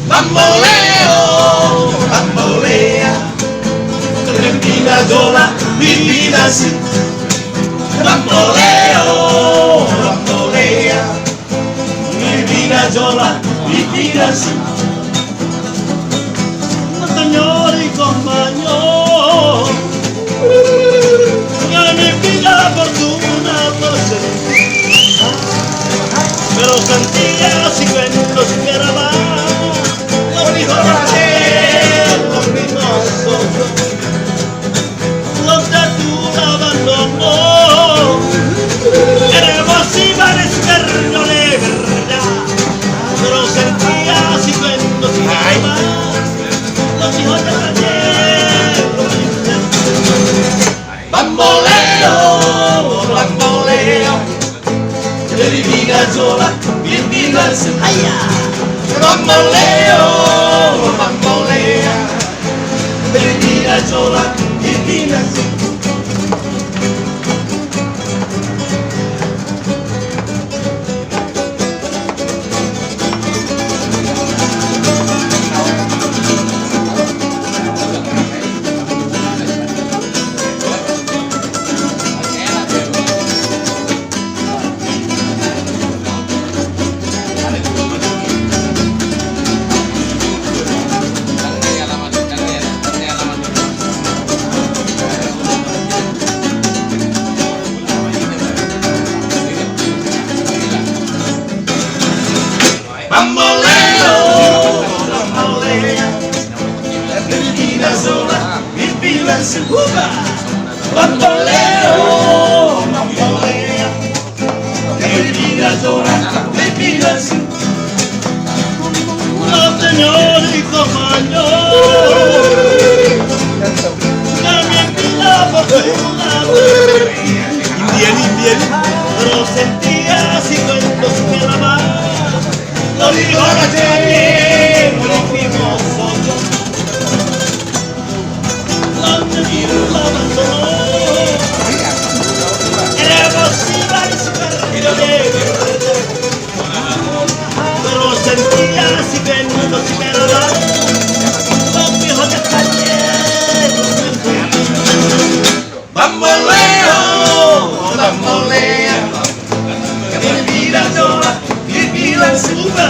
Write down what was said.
Bamboleo, bambolea, mi vida sola, mi vida sí. Bamboleo, bambolea, mi vida sola, mi vida sí. Signori compagno, che mi pilla fortuna lo sentí, pero sentía si cuando esperaba, lo dijo ayer, lo mismo nosotros, lo de tu abandono, queremos iban a esperarlo de verdad, pero sentía si cuando esperaba. Bamboleo, bamboleo, de mi vida sola, mi vida es allá. Bamboleo, bambolea, de mi vida sola, mi vida es. Bamboleo, bambolea, de mi vida sola, mi vida es Cuba. Bamboleo, bambolea, de mi vida sola, mi vida es. Los señores compañeros, que mi vida fortuna, bien, pero sentía así cuando se la va. Lo dijo ayer, lo dijimos nosotros, lo tuvimos, lo abandonó. Queremos ir a esperar pero sentía así que no se esperaba. Lo dijo ayer, bamboleo, bambolea, que mi vida sola, mi vida es Cuba.